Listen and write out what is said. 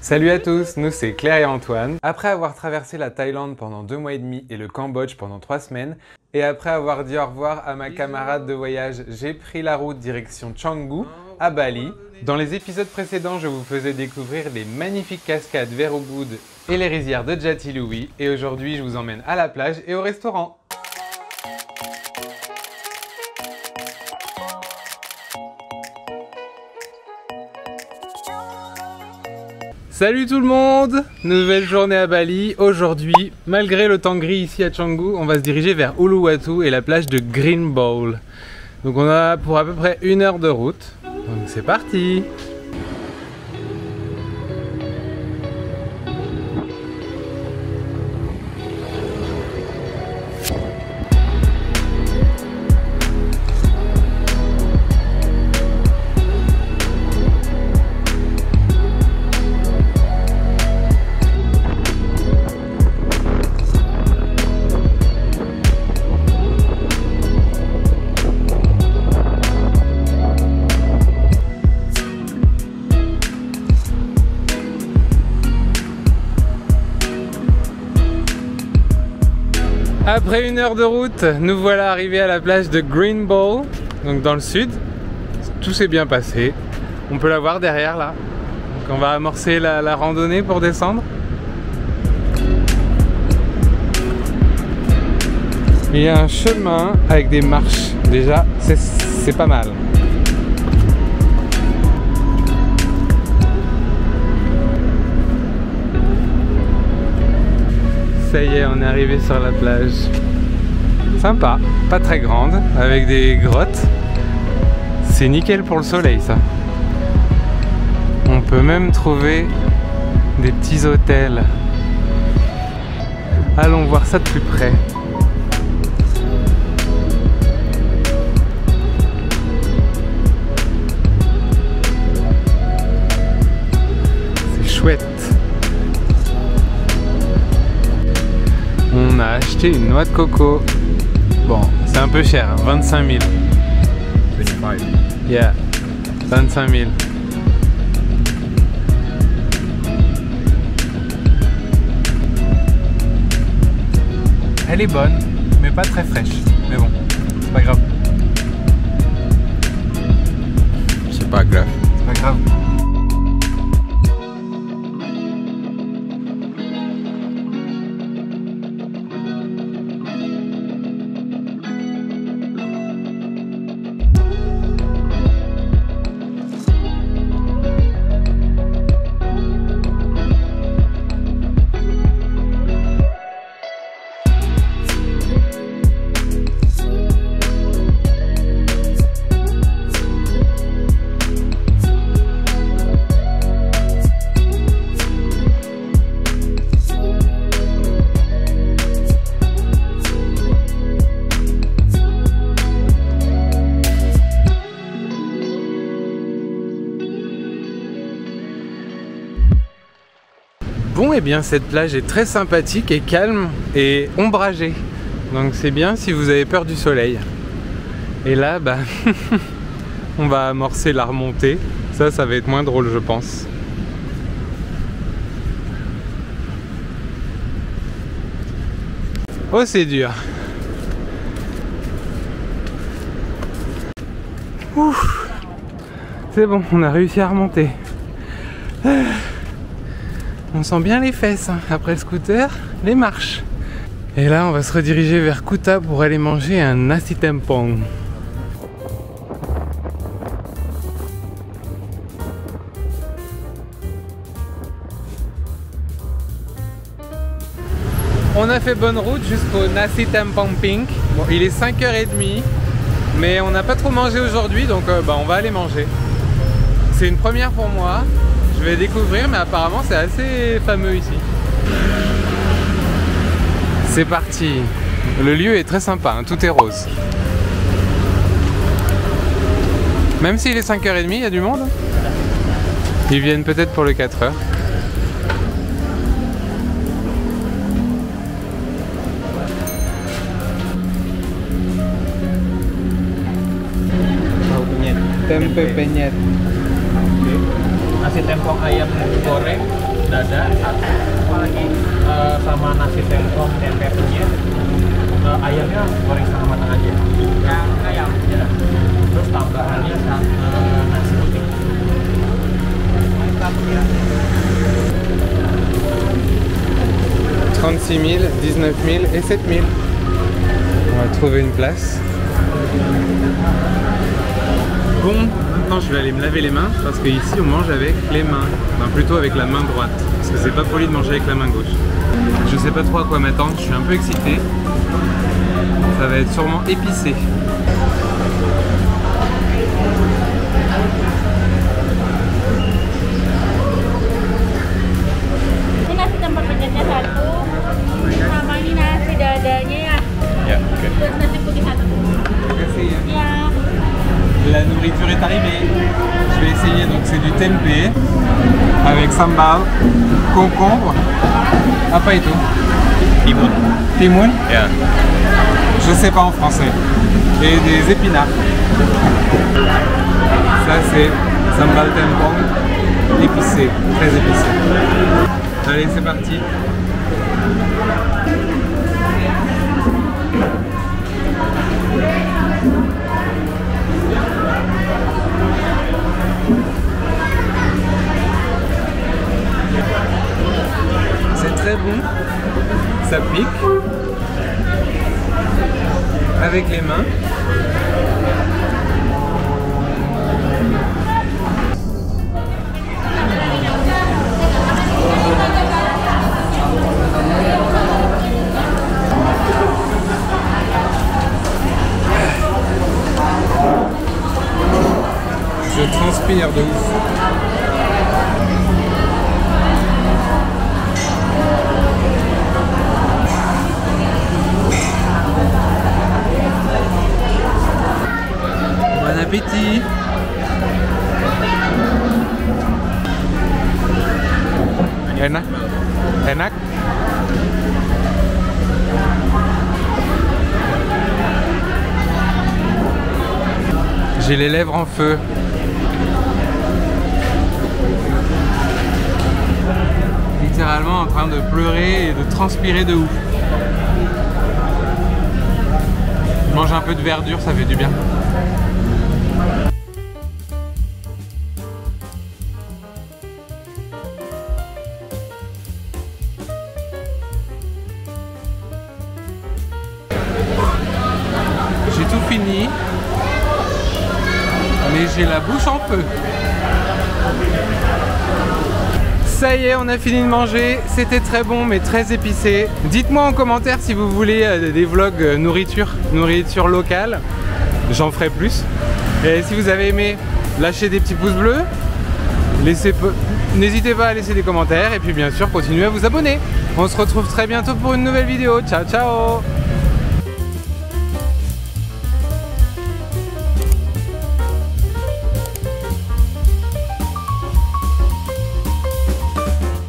Salut à tous, nous c'est Claire et Antoine. Après avoir traversé la Thaïlande pendant 2 mois et demi et le Cambodge pendant 3 semaines, et après avoir dit au revoir à ma camarade de voyage, j'ai pris la route direction Canggu, à Bali. Dans les épisodes précédents, je vous faisais découvrir les magnifiques cascades vers Ubud et les rizières de Jatiluwih, et aujourd'hui je vous emmène à la plage et au restaurant. Salut tout le monde! Nouvelle journée à Bali. Aujourd'hui, malgré le temps gris ici à Canggu, on va se diriger vers Uluwatu et la plage de Green Bowl. Donc on a pour à peu près 1 heure de route. Donc c'est parti! Après 1 heure de route, nous voilà arrivés à la plage de Green Bowl, donc dans le sud. Tout s'est bien passé. On peut la voir derrière là. Donc on va amorcer la randonnée pour descendre. Il y a un chemin avec des marches. Déjà, c'est pas mal. Ça y est, on est arrivé sur la plage. Sympa, pas très grande, avec des grottes. C'est nickel pour le soleil, ça. On peut même trouver des petits hôtels. Allons voir ça de plus près. C'est chouette. On a acheté une noix de coco. Bon, c'est un peu cher, 25 000. 25. Yeah, 25 000. Elle est bonne, mais pas très fraîche. Mais bon, c'est pas grave. C'est pas grave. C'est pas grave. Bon, et bien cette plage est très sympathique et calme et ombragée. Donc c'est bien si vous avez peur du soleil. Et là, bah, on va amorcer la remontée. Ça va être moins drôle, je pense. Oh, c'est dur. Ouf. C'est bon, on a réussi à remonter. On sent bien les fesses, hein. Après le scooter, les marches. Et là, on va se rediriger vers Kuta pour aller manger un nasi tempong. On a fait bonne route jusqu'au Nasi Tempong Pink. Bon, il est 5h30, mais on n'a pas trop mangé aujourd'hui, donc on va aller manger. C'est une première pour moi. Je vais découvrir, mais apparemment c'est assez fameux ici. C'est parti. Le lieu est très sympa, hein, tout est rose. Même s'il est 5h30, il y a du monde. Ils viennent peut-être pour le 4h. Tempe penyet. Nasi tempong ayam goreng dada satu, apalagi sama nasi tempong tempe punya. Ayamnya goreng setengah matang aja. Yang ayam ya. Terus tambahannya nasi putih. Mantap ya. 36 000, 19 000 et 7 000. On va trouver une place. Bon, maintenant je vais aller me laver les mains parce qu'ici on mange avec les mains. Enfin plutôt avec la main droite. Parce que c'est pas poli de manger avec la main gauche. Je sais pas trop à quoi m'attendre, je suis un peu excité. Ça va être sûrement épicé. Ini nasi tempat penyetnya satu, sama ini nasi dadanya ya. Yeah, okay. Terus nasi putih satu. Merci. Ya. La nourriture est arrivée. Je vais essayer, donc c'est du tempeh avec sambal, concombre, apa itu? Timun. Timun? Yeah. Je sais pas en français. Et des épinards. Ça c'est sambal tempong épicé, très épicé. Allez, c'est parti. C'est très bon, ça pique, avec les mains. Je transpire de ouf. Bon appétit. Enak? Enak? J'ai les lèvres en feu. Littéralement en train de pleurer et de transpirer de ouf. Je mange un peu de verdure, ça fait du bien. J'ai tout fini, mais j'ai la bouche en feu. Ça y est, on a fini de manger, c'était très bon mais très épicé. Dites-moi en commentaire si vous voulez des vlogs nourriture locale, j'en ferai plus. Et si vous avez aimé, lâchez des petits pouces bleus, n'hésitez pas à laisser des commentaires et puis bien sûr continuez à vous abonner. On se retrouve très bientôt pour une nouvelle vidéo, ciao ciao.